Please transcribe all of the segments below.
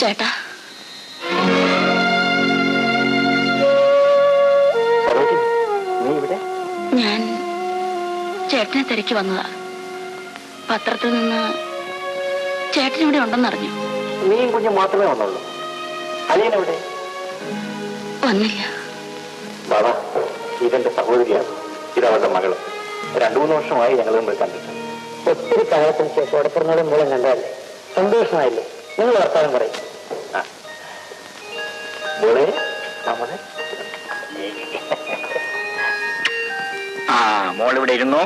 ചേട്ടാ, ഞാൻ ചേട്ടനെ തിരക്കി വന്നതാ. പത്രത്തിൽ നിന്ന് ചേട്ടൻ ഇവിടെ ഉണ്ടെന്നറിഞ്ഞു. നീയും കുഞ്ഞും മാത്രമേ വന്നുള്ളൂ. അളിയനെവിടെ? വന്നില്ല. ബാബാ, ഇതെന്റെ സഹോദരിയാണ്. ഇതവളുടെ മകള്. 2-3 വർഷമായി ഞങ്ങൾ തമ്മിൽ കണ്ടിട്ട്. ഒത്തിരി കാലത്തിന് ശേഷം ഉടപ്പുറങ്ങളുടെ മൂലം കണ്ടല്ലേ, സന്തോഷമായില്ലേ? നിങ്ങൾ വർത്താനം പറയും. മോളെ, നമ്മളെ മോളിവിടെ ഇരുന്നു.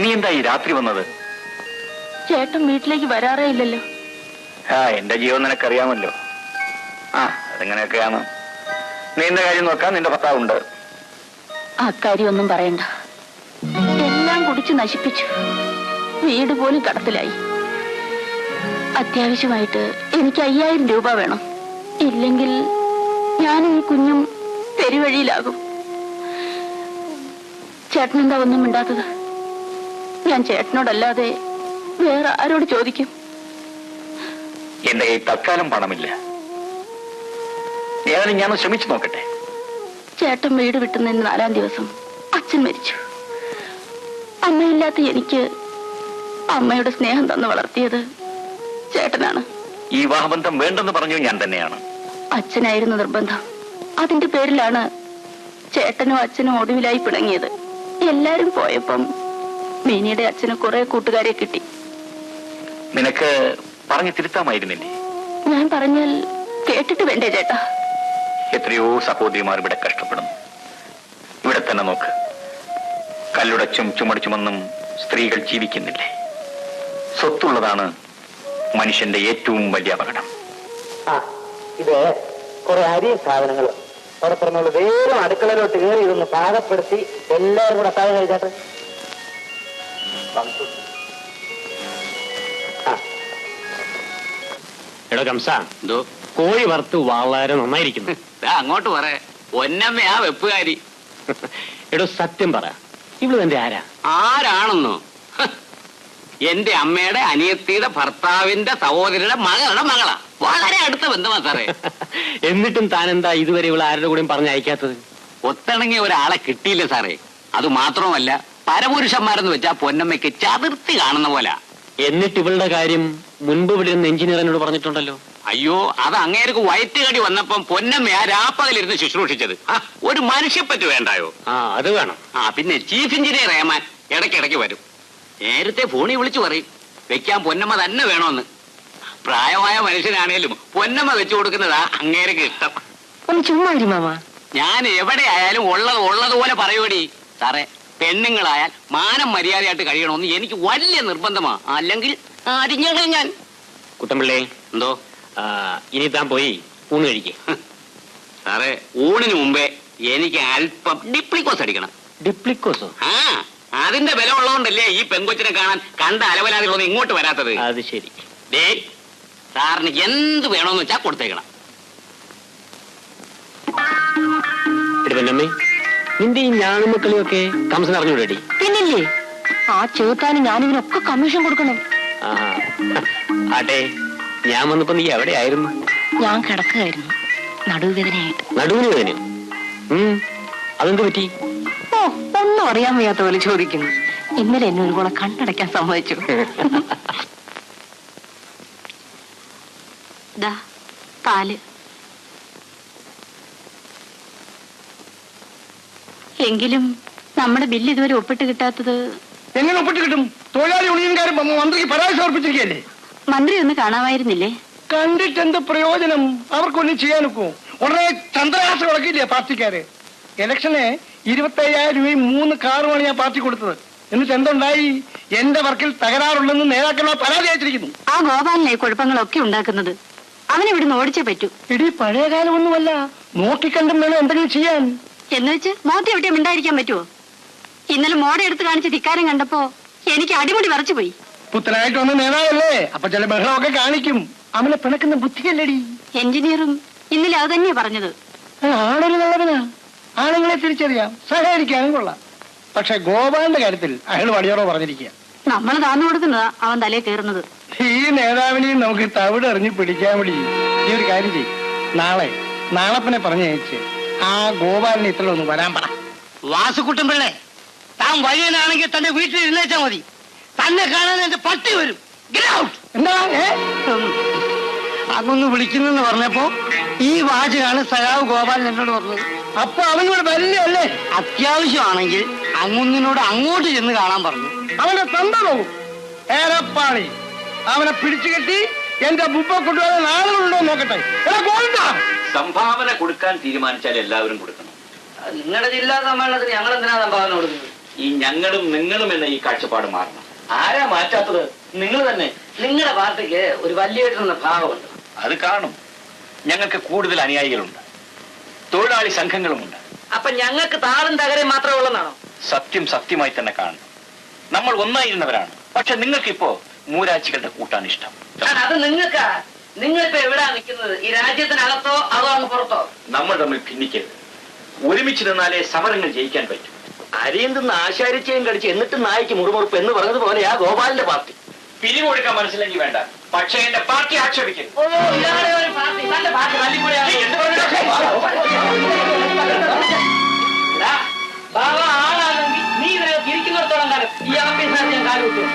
നീ എന്താ ഈ രാത്രി വന്നത്? ചേട്ടൻ വീട്ടിലേക്ക് വരാറേ ഇല്ലല്ലോ. എന്റെ ജീവൻ നിനക്കറിയാമല്ലോ. അതെങ്ങനെയൊക്കെയാണ്. നീ എന്റെ കാര്യം നോക്കാൻ നിന്റെ ഭർത്താവുണ്ട്. അക്കാര്യം ഒന്നും പറയണ്ട. എല്ലാം കുടിച്ച് നശിപ്പിച്ചു. വീട് പോലും കടത്തിലായി. അത്യാവശ്യമായിട്ട് എനിക്ക് 5000 രൂപ വേണം. ഇല്ലെങ്കിൽ ഞാനും ഈ കുഞ്ഞും തെരുവഴിയിലാകും. ചേട്ടനെന്താ ഒന്നും മിണ്ടാത്തത്? ഞാൻ ചേട്ടനോടല്ലാതെ വേറെ ആരോട് ചോദിക്കും? എന്റെ കയ്യിൽ തൽക്കാലം പണമില്ല. ഏതായാലും ഞാൻ ശ്രമിച്ചു നോക്കട്ടെ. ചേട്ടൻ വീട് വിട്ടുന്നതിന് 4-ാം ദിവസം അച്ഛൻ മരിച്ചു. അമ്മയില്ലാത്ത എനിക്ക് അമ്മയുടെ സ്നേഹം തന്നു വളർത്തിയത് ചേട്ടനാണ്. ഈ വിവാഹബന്ധം വേണ്ടെന്ന് പറഞ്ഞു ഞാൻ തന്നെയാണ്. അച്ഛനായിരുന്നു നിർബന്ധം. അതിന്റെ പേരിലാണ് ചേട്ടനും അച്ഛനും ഒടുവിലായി പിണങ്ങിയത്. എല്ലാരും പോയപ്പം മീനിയുടെ അച്ഛന് കുറെ കൂട്ടുകാരെ കിട്ടി. നിനക്ക് പറഞ്ഞു തിരുത്താമായിരുന്നില്ലേ? ഞാൻ പറഞ്ഞാൽ കേട്ടിട്ട് വേണ്ടേ ചേട്ടാ? എത്രയോ സഹോദരിമാർ ഇവിടെ കഷ്ടപ്പെടുന്നു. ഇവിടെ തന്നെ നോക്ക്. കല്ലുടച്ചും ചുമടിച്ചുമെന്നും സ്ത്രീകൾ ജീവിക്കുന്നില്ലേ? സ്വത്തുള്ളതാണ് മനുഷ്യന്റെ ഏറ്റവും വലിയ അപകടം. ഇത് കുറെ അരിയും സാധനങ്ങളും അവിടെ പറഞ്ഞോളൂ. വേഗം അടുക്കളയിലോട്ട് കയറി ഇതൊന്ന് പാകപ്പെടുത്തി എല്ലാവരും കൂടെ താഴെ കഴിച്ചാട്ട്. എടോ കംസ, എന്തോ കോഴി വറുത്ത് വളരെ നന്നായിരിക്കുന്നു. അങ്ങോട്ട് പറ. ഒന്നമ്മയാ വെപ്പുകാരി. എടോ സത്യം പറ, ഇവള് എന്റെ ആരാ? ആരാണെന്നോ? എന്റെ അമ്മയുടെ അനിയത്തിയുടെ ഭർത്താവിന്റെ സഹോദരിയുടെ മകളുടെ മകളാ. വളരെ അടുത്ത ബന്ധമാ സാറേ. എന്നിട്ടും താൻ എന്താ ഇതുവരെ ഇവളെ ആരുടെ കൂടെയും പറഞ്ഞയക്കാത്തത്? ഒത്തിണങ്ങിയ ഒരാളെ കിട്ടിയില്ല സാറേ. അത് മാത്രമല്ല, പരപുരുഷന്മാരെന്ന് വെച്ചാ പൊന്നമ്മയ്ക്ക് ചതുർത്തി കാണുന്ന പോലെ. എന്നിട്ട് ഇവളുടെ കാര്യം മുൻപ് ഇവിടെ നിന്ന് എഞ്ചിനീയറിനോട് പറഞ്ഞിട്ടുണ്ടല്ലോ. അയ്യോ, അത് അങ്ങേർക്ക് വയറ്റുകടി വന്നപ്പം പൊന്നമ്മയാ രാപ്പകലിരുന്ന് ശുശ്രൂഷിച്ചത്. ഒരു മനുഷ്യപ്പറ്റ് വേണ്ടായോ? അത് വേണം. പിന്നെ ചീഫ് എഞ്ചിനീയർ ഏമാൻ ഇടയ്ക്കിടയ്ക്ക് വരും. നേരത്തെ ഫോണിൽ വിളിച്ചു പറയും വെക്കാൻ പൊന്നമ്മ തന്നെ വേണോന്ന്. പ്രായമായ മനുഷ്യനാണേലും പൊന്നമ്മ വെച്ചു കൊടുക്കുന്നതാ അങ്ങേർക്ക് ഇഷ്ടം. ഒന്ന് ചുമ്മാ മാമ. ഞാൻ എവിടെ ആയാലും ഉള്ളതുപോലെ പറയൂടി സാറേ. പെണ്ണുങ്ങളായാൽ മാനം മര്യാദയായിട്ട് കഴിയണമെന്ന് എനിക്ക് വലിയ നിർബന്ധമാ. അല്ലെങ്കിൽ അരിഞ്ഞ ഞാൻ. കുട്ടമ്പിള്ളേ, എന്തോ? ഇനി താൻ പോയി ഊണ് കഴിക്കേ. സാറേ, ഊണിന് മുമ്പേ എനിക്ക് അല്പം ഡിപ്ലിക്കോസ് അടിക്കണം. ഡിപ്ലിക്കോസോ? അതിന്റെ ബല ഉള്ളതുകൊണ്ടല്ലേ ഈ പെൺകൊച്ചിനെ കാണാൻ കണ്ട അലവലാതികളൊന്നും ഇങ്ങോട്ട് വരാത്തത്. അത് ശരി. ഡേ, സാറിന് എന്ത് വേണോന്ന് വെച്ചാ കൊടുത്തേക്കണം. പെണ്ണമ്മേ, നിന്റെ ഈ ഞാണുമക്കളിയൊക്കെ കംസൻ അറിഞ്ഞൂടേടി? പിന്നില്ലേ, ആ ചേർത്താനും ഞാനിതിനൊക്കെ കമ്മീഷൻ കൊടുക്കണം. ആട്ടെ, ഞാൻ വന്നപ്പോ നീ എവിടെയായിരുന്നു? ഞാൻ കിടക്കുകയായിരുന്നു, നടുവേദനയായിട്ട്. നടുവിന് വേദന? അതെന്ത് പറ്റി? ഒന്നും അറിയാൻ വയ്യാത്ത പോലെ ചോദിക്കുന്നു. ഇന്നലെ എന്നെ ഒരു കൂടെ കണ്ണടയ്ക്കാൻ സമ്മതിച്ചു. പാല്. എങ്കിലും നമ്മുടെ ബില്ല് ഇതുവരെ ഒപ്പിട്ട് കിട്ടാത്തത് എങ്ങനെ ഒപ്പിട്ട് കിട്ടും? തൊഴിലാളി യൂണിയൻകാരും മന്ത്രിക്ക് പരാതി സമർപ്പിച്ചിരിക്കല്ലേ? മന്ത്രി ഒന്ന് കാണാമായിരുന്നില്ലേ? കണ്ടിട്ട് എന്ത് പ്രയോജനം? അവർക്കൊന്നും ചെയ്യാനൊക്കും. ഉടനെ ചന്ദ്രഹാസം ഇളക്കില്ലേ പാർട്ടിക്കാര്? ഇലക്ഷന് 25,000 രൂപയും 3 കാറുമാണ് ഞാൻ പാർട്ടി കൊടുത്തത്. എന്നിട്ട് എന്തുണ്ടായി? എന്റെ വർക്കിൽ തകരാറുണ്ടെന്ന് നേതാക്കളെ പരാതി അയച്ചിരിക്കുന്നു. ആ ഗോപാലനെ കുഴപ്പങ്ങളൊക്കെ ഉണ്ടാക്കുന്നത്. അവനിവിടുന്ന് ഓടിച്ചേ പറ്റൂ. ഇടി പഴയ കാലമൊന്നുമല്ല, നോക്കിക്കണ്ടും വേണം എന്തെങ്കിലും ചെയ്യാൻ. എന്ന് വെച്ച് മോത്തി എവിടെ മിണ്ടായിരിക്കാൻ പറ്റുമോ? ഇന്നലെ മോടെ എടുത്ത് കാണിച്ച ധിക്കാരം കണ്ടപ്പോ എനിക്ക് അടിമുടി വിറച്ചു പോയി. പുത്തനായിട്ട് വന്ന നേതാവല്ലേ, അപ്പൊ ചില ബഹളമൊക്കെ കാണിക്കും. അവനെ പിണക്കുന്ന ബുദ്ധിയല്ലേടി. എഞ്ചിനീയറും ഇന്നലെ അത് തന്നെയാ പറഞ്ഞത്. ആളൊരു നല്ലവനാ, ആളുകളെ തിരിച്ചറിയാം, സഹകരിക്കാനും കൊള്ളാം. പക്ഷെ ഗോപാലിന്റെ കാര്യത്തിൽ അയാൾ വടിയോറോ പറഞ്ഞിരിക്കുക. നമ്മൾ താന്നു കൊടുക്കുന്നതാ അവൻ തലേ കയറുന്നത്. ഈ നേതാവിനെയും നമുക്ക് തവിട് എറിഞ്ഞ് പിടിക്കാൻ വേണ്ടി ഈ ഒരു കാര്യം ചെയ്യും. നാളെപ്പനെ പറഞ്ഞയച്ച് ആ ഗോപാലിനെ ഇത്ര ഒന്ന് വരാൻ പറ. വാസുക്കുട്ടൻ പിള്ളേ, താൻ വഴിയനാണെങ്കിൽ തന്റെ വീട്ടിൽ ഇരുന്നേച്ചാ മതി. തന്നെ കാണാൻ എന്റെ പട്ടി വരും. എന്താ അങ്ങൊന്ന് വിളിക്കുന്നെന്ന് പറഞ്ഞപ്പോ ഈ വാചകാണ് സഖാവ് ഗോപാലൻ എന്നോട് പറഞ്ഞത്. അപ്പൊ അവനോട് വരില്ലേ? അത്യാവശ്യമാണെങ്കിൽ അങ്ങൊന്നിനോട് അങ്ങോട്ട് ചെന്ന് കാണാൻ പറഞ്ഞു. അവനെ തന്ത പോകും. ഏറെപ്പാളി അവനെ പിടിച്ചു കെട്ടി എന്റെ ബുപ്പ കൊണ്ടുപോകാൻ ആളുകളുണ്ടോ നോക്കട്ടെ. സംഭാവന കൊടുക്കാൻ തീരുമാനിച്ചാൽ എല്ലാവരും കൊടുക്കണം. നിങ്ങളുടെ ജില്ലാ സമ്മേളനത്തിന് ഞങ്ങൾ എന്തിനാ സംഭാവന കൊടുക്കുന്നത്? ഈ ഞങ്ങളും നിങ്ങളും എന്ന ഈ കാഴ്ചപ്പാട് മാറണം. ആരാ മാറ്റാത്തത്? നിങ്ങൾ തന്നെ. നിങ്ങളുടെ പാർട്ടിക്ക് ഒരു വലിയ ഭാവമുണ്ട്. അത് കാണും. ഞങ്ങൾക്ക് കൂടുതൽ അനുയായികളുണ്ട്, തൊഴിലാളി സംഘങ്ങളുമുണ്ട്. അപ്പൊ ഞങ്ങൾക്ക് താളും തകരയും മാത്രമേ ഉള്ളതാണോ? സത്യം സത്യമായി തന്നെ കാണണം. നമ്മൾ ഒന്നായിരുന്നവരാണ്. പക്ഷെ നിങ്ങൾക്കിപ്പോ മൂരാച്ചികളുടെ കൂട്ടാണ് ഇഷ്ടം. അത് നിങ്ങൾക്കാ. നിങ്ങളിപ്പോ എവിടാ നിൽക്കുന്നത്? ഈ രാജ്യത്തിനകത്തോ അതോ അങ്ങ് പുറത്തോ? നമ്മൾ തമ്മിൽ ഭിന്നിക്കരുത്. ഒരുമിച്ച് നിന്നാലേ സമരങ്ങൾ ജയിക്കാൻ പറ്റും. അരിയും തിന്ന് ആശാരിച്ചയും കടിച്ച് എന്നിട്ട് നായ്ക്ക് മുറുമുറുപ്പ് എന്ന് പറഞ്ഞതുപോലെയാ ഗോപാലിന്റെ പാർട്ടി. പിരിവ് കൊടുക്കാൻ മനസ്സിലെങ്കിൽ വേണ്ട, പക്ഷെ എന്റെ പാർട്ടി ആക്ഷേപിക്കും. ആളാണെങ്കിൽ നീ ഇതിനകത്ത് ഇരിക്കുന്നിടത്തോളം കാലം ഈ ആംബിയൻസിനകത്ത് ഞാൻ കാലം കിട്ടും.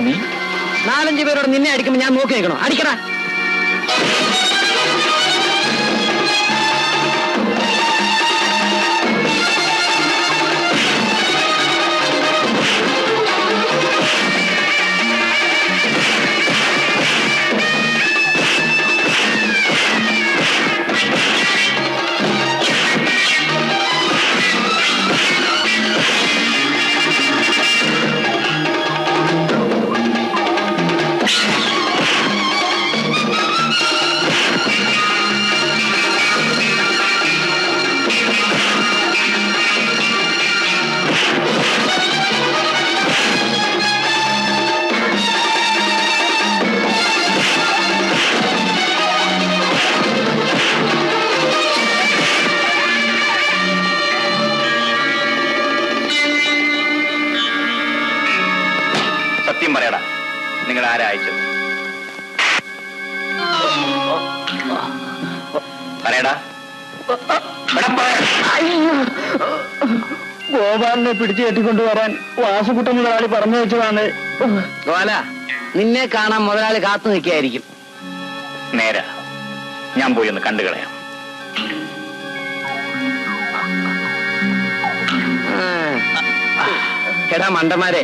നീ 4-5 പേരോട് നിന്നെ അടിക്കുമ്പോ ഞാൻ നോക്കി നിൽക്കണോ? അടിക്കടാ. സത്യം പറയടാ, നിങ്ങൾ ആരാ അയച്ചത്? പറയടാ. ഗോപാലിനെ പിടിച്ചു കെട്ടിക്കൊണ്ടുവരാൻ വാസുകുട്ടൻ മുതലാളി പറഞ്ഞു വെച്ചതാണ്. ഗോപാല, നിന്നെ കാണാൻ മുതലാളി കാത്തു നിൽക്കായിരിക്കും. നേരാ, ഞാൻ പോയി ഒന്ന് കണ്ടു കളയാം. എടാ മണ്ടന്മാരെ,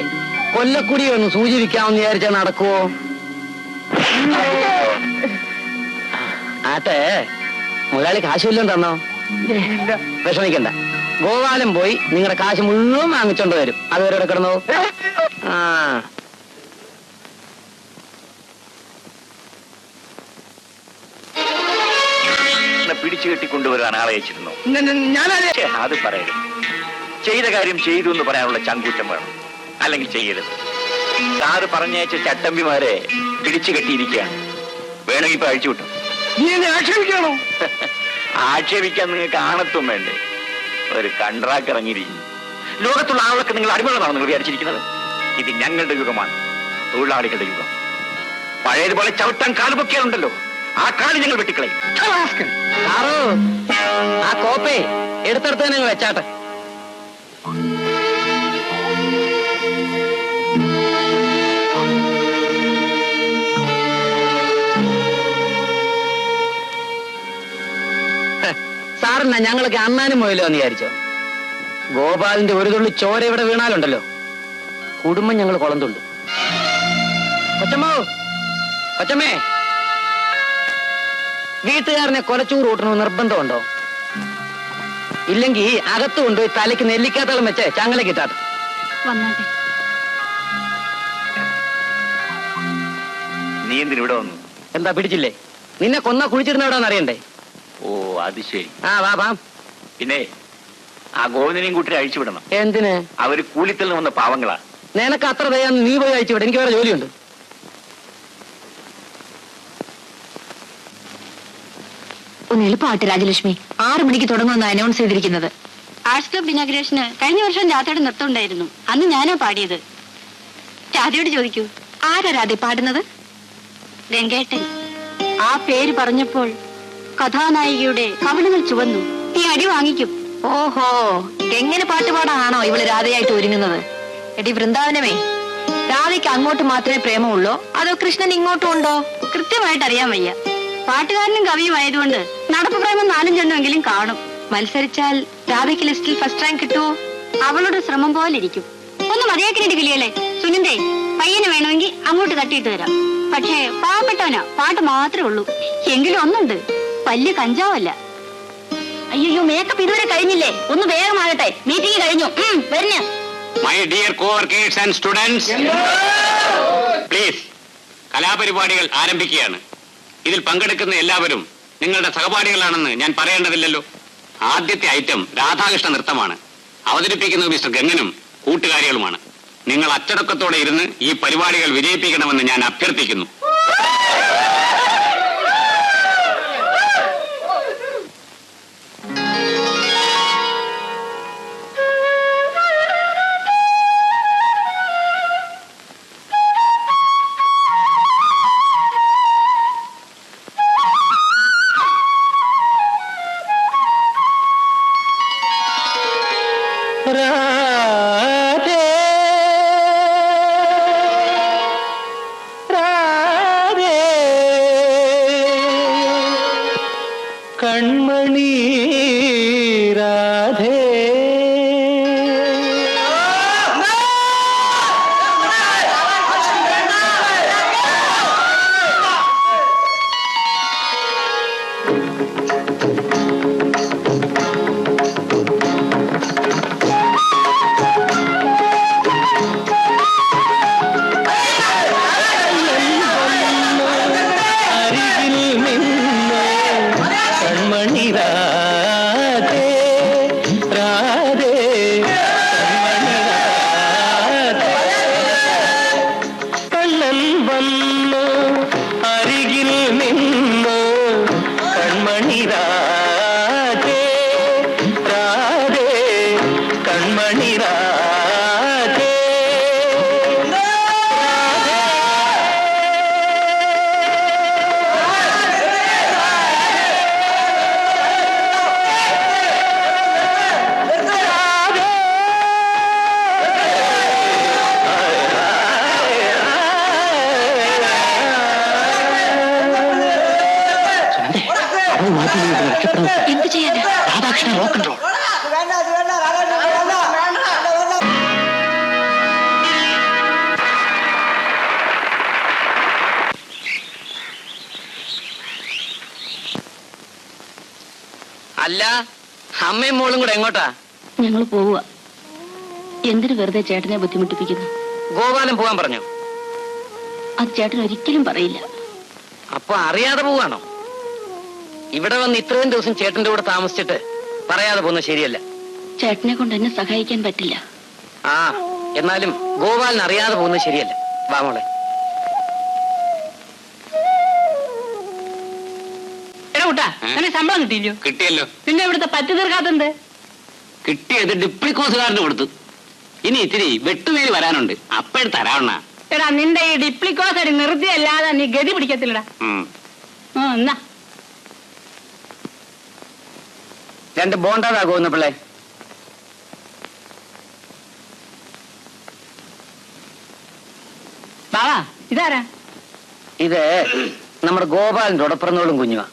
കൊല്ലക്കുടി ഒന്ന് സൂചിപ്പിക്കാമെന്ന് വിചാരിച്ചാൽ നടക്കുവോ? ആട്ടെ, മുതലാളി കാശ് വല്ലതും തന്നോ? വിഷമിക്കണ്ട, ഗോപാലൻ പോയി നിങ്ങളുടെ കാശ് മുഴുവൻ വാങ്ങിച്ചോണ്ട് വരും. അതുവരെ ഇവിടെ കിടന്നോ. ആ പിടിച്ചു കെട്ടിക്കൊണ്ടുവരാൻ ആളെ അയച്ചിരുന്നു. ഞാനേ അത് പറയരുത്. ചെയ്ത കാര്യം ചെയ്തു എന്ന് പറയാനുള്ള ചങ്കൂറ്റം വേണം, അല്ലെങ്കിൽ ചെയ്യരുത്. സാറ് പറഞ്ഞയച്ച ചട്ടമ്പിമാരെ പിടിച്ചു കെട്ടിയിരിക്കുകയാണ്. വേണമെങ്കിൽ ഇപ്പൊ അഴിച്ചു വിട്ടു. നീ എന്നെ ആക്ഷേപിക്കണോ? ആക്ഷേപിക്കാൻ നിങ്ങൾക്ക് ആണത്വം വേണ്ടേ? ഒരു കൺട്രാക്ട് ഇറങ്ങിയിരിക്കുന്നു. ലോകത്തുള്ള ആളൊക്കെ നിങ്ങൾ അടിമകളാണ് നിങ്ങൾ വിചാരിച്ചിരിക്കുന്നത്. ഇത് ഞങ്ങളുടെ യുഗമാണ്, തൊഴിലാളികളുടെ യുഗം. പഴയതുപോലെ ചവിട്ടാൻ കാലുപൊക്കിയാലുണ്ടല്ലോ, ആ കാല് ഞങ്ങൾ വെട്ടിക്കളയും. സാറോ, ആ കോപ്പേ എടുത്തെടുത്ത് നിങ്ങൾ വെച്ചാട്ടെ. സാറിനാ ഞങ്ങളൊക്കെ അണ്ണാനും പോയല്ലോ എന്ന് വിചാരിച്ചോ? ഗോപാലിന്റെ ഒരു തുള്ളി ചോര ഇവിടെ വീണാലുണ്ടല്ലോ, കുടുംബം ഞങ്ങൾ കുളം തുണ്ടു. കൊച്ചമ്മോ, കൊച്ചമ്മേ, വീട്ടുകാരനെ കൊലച്ചൂറ് കൂട്ടണമെന്ന് നിർബന്ധമുണ്ടോ? ഇല്ലെങ്കിൽ അകത്ത് കൊണ്ടുപോയി തലയ്ക്ക് നെല്ലിക്കാത്തളം വെച്ച് ചങ്ങല കിട്ടാട്ടെ. നീ എന്തിനിവിടെ വന്നു? എന്താ പിടിച്ചില്ലേ? നിന്നെ കൊന്ന കുഴിച്ചിരുന്ന എവിടെന്ന് അറിയണ്ടേ? ഓ അത് ശരി. ആ വാ വാ. പിന്നെ ആ ഗോവിന്ദനെയും കൂട്ടി അഴിച്ചു വിടണം. എന്തിന്? അവര് കൂലിത്തിൽ നിന്ന് വന്ന പാവങ്ങളാ. നിനക്ക് അത്ര ദയാന്ന് നീ പോയി അഴിച്ചു വിട, എനിക്ക് വേറെ ജോലിയുണ്ട്. ഒന്ന് എളുപ്പമാട്ടെ രാജലക്ഷ്മി. 6 മണിക്ക് തുടങ്ങുമെന്ന് അനൗൺസ് ചെയ്തിരിക്കുന്നത്. ആർട്സ് ക്ലബ് ഇനാഗ്രേഷന് കഴിഞ്ഞ വർഷം രാധയുടെ നൃത്തം ഉണ്ടായിരുന്നു. അന്ന് ഞാനാ പാടിയത്. രാധയോട് ചോദിക്കൂ. ആരാ രാധ പാടുന്നത്? രംഗേട്ടൻ. ആ പേര് പറഞ്ഞപ്പോൾ കഥാനായികയുടെ കവിളുകൾ ചുവന്നു. നീ അടി വാങ്ങിക്കും. ഓഹോ, എങ്ങനെ പാട്ട് പാടാനാണോ ഇവള് രാധയായിട്ട് ഒരുങ്ങുന്നത്? എടി വൃന്ദാവനമേ, രാധയ്ക്ക് അങ്ങോട്ട് മാത്രമേ പ്രേമമുള്ളൂ, അതോ കൃഷ്ണൻ ഇങ്ങോട്ടും ഉണ്ടോ? കൃത്യമായിട്ട് അറിയാൻ വയ്യ. പാട്ടുകാരനും കവിയും ആയതുകൊണ്ട് നടപ്പ് പ്രേമം 4-5 കാണും. മത്സരിച്ചാൽ രാധയ്ക്ക് ലിസ്റ്റിൽ ഫസ്റ്റ് റാങ്ക് കിട്ടുമോ? അവളുടെ ശ്രമം പോലെ ഇരിക്കും. ഒന്ന് മതിയാക്കിനിട്ട് കിളിയല്ലേ സുനിന്തേ. പയ്യന് വേണമെങ്കിൽ അങ്ങോട്ട് തട്ടിയിട്ട് തരാം. പക്ഷേ പാവപ്പെട്ടവനാ, പാട്ട് മാത്രമേ ഉള്ളൂ. എങ്കിലും ഒന്നുണ്ട്, വലിയ കഞ്ചാവല്ല. അയ്യോ, മേക്കപ്പ് ഇതുവരെ കഴിഞ്ഞില്ലേ? ഒന്ന് വേഗമാകട്ടെ, മീറ്റിംഗ് കഴിഞ്ഞു. വരുന്ന my dear coworkers and students, please, കലാപരിപാടികൾ ആരംഭിക്കുകയാണ്. ഇതിൽ പങ്കെടുക്കുന്ന എല്ലാവരും നിങ്ങളുടെ സഹപാഠികളാണെന്ന് ഞാൻ പറയേണ്ടതില്ലല്ലോ. ആദ്യത്തെ ഐറ്റം രാധാകൃഷ്ണ നൃത്തമാണ്. അവതരിപ്പിക്കുന്നത് മിസ്റ്റർ ഗംഗനും കൂട്ടുകാരികളുമാണ്. നിങ്ങൾ അച്ചടക്കത്തോടെ ഇരുന്ന് ഈ പരിപാടികൾ വിജയിപ്പിക്കണമെന്ന് ഞാൻ അഭ്യർത്ഥിക്കുന്നു. കൺമണി രാധേ, എന്ത് ചെയ്യാനാ? Radhakrishna rock control. അല്ല, അമ്മയും മോളും കൂടെ എങ്ങോട്ടാ? ഞങ്ങൾ പോവുക. എന്തിനു വെറുതെ ചേട്ടനെ ബുദ്ധിമുട്ടിപ്പിക്കുന്നു? ഗോപാലൻ പോവാൻ പറഞ്ഞു. അത് ചേട്ടൻ ഒരിക്കലും പറയില്ല. അപ്പൊ അറിയാതെ പോവാണോ? ഇവിടെ വന്ന് ഇത്രയും ദിവസം ചേട്ടന്റെ കൂടെ താമസിച്ചിട്ട് പറയാതെ പോകുന്നത് ശരിയല്ല. ചേട്ടനെ കൊണ്ട് എന്നെ സഹായിക്കാൻ പറ്റില്ല. ആ, എന്നാലും ഗോപാലൻ അറിയാതെ പോകുന്നത് ശരിയല്ല. വാ മോളെ. എടാ കൂട്ടാ, എന്നെ ശമ്പളം കിട്ടിയില്ലോ? കിട്ടിയല്ലോ. പിന്നെ ഇവിടുത്തെ പറ്റി തീർക്കാത്തത്? കിട്ടിയത് ഡിപ്ലിക്കോസുകാരന് കൊടുത്തു. ഇനി ഇത്തിരി വെട്ടുവേലി വരാനുണ്ട്, അപ്പോഴും തരാവണ്ണ. എടാ നിന്റെ ഈ ഡിപ്ലിക്കോസ് അടി നിർത്തിയല്ലാതെ നീ ഗതി പിടിക്കത്തില്ലടാ. എന്നാ 2 ബോണ്ടാതാ പോകുന്ന പിള്ളേ. ബാവാ, ഇതാരാ? ഇത് നമ്മുടെ ഗോപാലന്റെ ഉടപ്പിറന്നോളും കുഞ്ഞുവാ.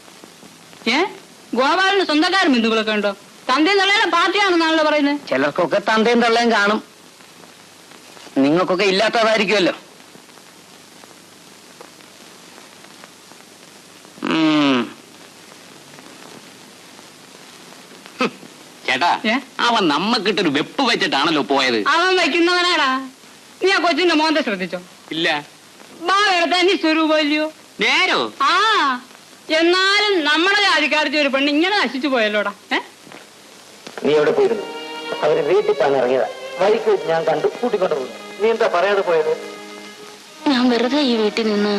ഗോപാലിന് സ്വന്തക്കാരും ബന്ധുക്കളൊക്കെ ഉണ്ടോ? തന്തയും തള്ളയുടെ പാർട്ടിയാണെന്നാണല്ലോ പറയുന്നത്. ചിലർക്കൊക്കെ തന്തയും തള്ളയും കാണും, നിങ്ങൾക്കൊക്കെ ഇല്ലാത്തതായിരിക്കുമല്ലോ. ചേട്ടാ, അവൻ നമ്മക്കിട്ടൊരു വെപ്പ് വെച്ചിട്ടാണല്ലോ പോയത്. അവൻ വയ്ക്കുന്നവനാടാ. നീ ആ കൊച്ചിന്റെ മോന്തെ ശ്രദ്ധിച്ചോ? ഇല്ല. ബാവയുടെ തനി സ്വരൂപല്ലയോ? നേരോ? ആ, എന്നാലും നമ്മുടെ ജാതിക്കാരിച്ച ഒരു പെണ്ണ് ഇങ്ങനെ നശിച്ചു പോയല്ലോടാ. നീ എവിടെ പോയിരുന്നു? അവര് വീട്ടിൽ താൻ ഇറങ്ങിയതാ. വഴിക്ക് ഞാൻ കണ്ടു, കൂട്ടിക്കൊണ്ട് പോകുന്നു. നീ എന്താ പറയാതെ പോയത്? ഞാൻ വെറുതെ ഈ വീട്ടിൽ നിന്ന്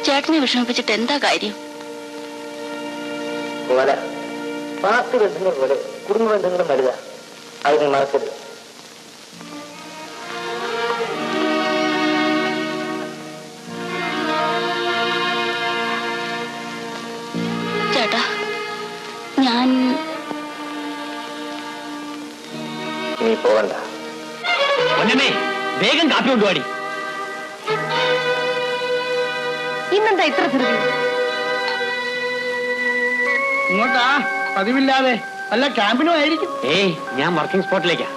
ചേട്ടനെ വിഷമിപ്പിച്ചിട്ട് എന്താ കാര്യം? പോലെ പാർട്ടി ബന്ധങ്ങൾ പോലെ കുടുംബ ബന്ധങ്ങളും വലുതാ, അത് നീ മറക്കരുത്. ചേട്ടാ, ഞാൻ നീ പോകണ്ട. പൊന്നമ്മേ, വേഗം കാപ്പി കൊണ്ടുപാടി. ഇന്നെന്താ ഇത്ര ധൃതി? ഇങ്ങോട്ടാ, പതിവില്ലാതെ. അല്ല, ക്യാമ്പിനും ആയിരിക്കും. ഏയ്, ഞാൻ വർക്കിംഗ് സ്പോട്ടിലേക്കാ.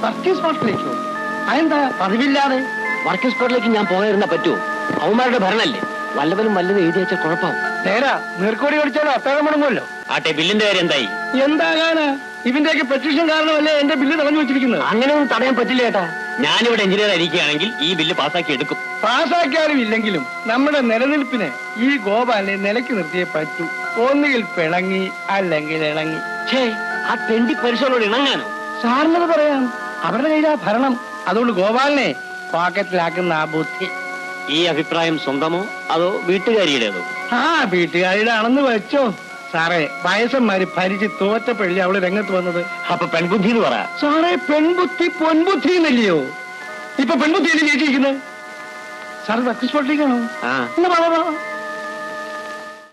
വർക്കിംഗ് സ്പോട്ടിലേക്കോ? അതെന്താ പതിവില്ലാതെ? വർക്കിംഗ് സ്പോട്ടിലേക്ക് ഞാൻ പോകാതിരുന്നാ പറ്റുമോ? അവന്മാരുടെ ഭരണല്ലേ, വല്ലവനും വല്ലതും എഴുതി വെച്ചാൽ കുഴപ്പമാവും. നേരാ, നീർക്കോടി ഓടിച്ചാലോ അത്താഴം മുടങ്ങുമല്ലോ. ആട്ടെ, ബില്ലിന്റെ കാര്യം എന്തായി? എന്താകാനാ, ഇതിന്റെയൊക്കെ പെറ്റീഷൻ കാരണമല്ലേ എന്റെ ബില്ല് തടഞ്ഞു വെച്ചിരിക്കുന്നത്. അങ്ങനെയൊന്നും തടയാൻ പറ്റില്ല ചേട്ടാ. ഞാനിവിടെ എഞ്ചിനീയർ ആയിരിക്കുകയാണെങ്കിൽ ഈ ബില്ല് പാസ്സാക്കി എടുക്കും. പാസ്സാക്കിയാലും ഇല്ലെങ്കിലും നമ്മുടെ നിലനിൽപ്പിന് ഈ ഗോപാലിനെ നിലയ്ക്ക് നിർത്തിയേ പറ്റൂ. ഒന്നുകിൽ പിണങ്ങി, അല്ലെങ്കിൽ ഇണങ്ങി. ആ തെണ്ടി പരിശോധനയോട് ഇണങ്ങാനോ? സാറിനത് പറയാം, അവരുടെ കയ്യിലാ ഭരണം. അതുകൊണ്ട് ഗോപാലിനെ പോക്കറ്റിലാക്കുന്ന ആ ബുദ്ധി. ഈ അഭിപ്രായം സ്വന്തമോ അതോ വീട്ടുകാരിയുടേതോ? ആ, വീട്ടുകാരുടെ ആണെന്ന് വെച്ചോ. സാറേ, വയസ്സന്മാര് ഭരിച്ച് തോറ്റപ്പഴി അവള് രംഗത്ത് വന്നത്. അപ്പൊ പെൺബുദ്ധി എന്ന് പറ. സാറേ, പെൺബുദ്ധി പൊൻബുദ്ധി എന്നല്ലയോ? ഇപ്പൊ പെൺബുദ്ധിയല്ലേ ജയിച്ചിരിക്കുന്നത്. Sir working സ്പോട്ടിലേക്കാണോ? ആ, എന്നാ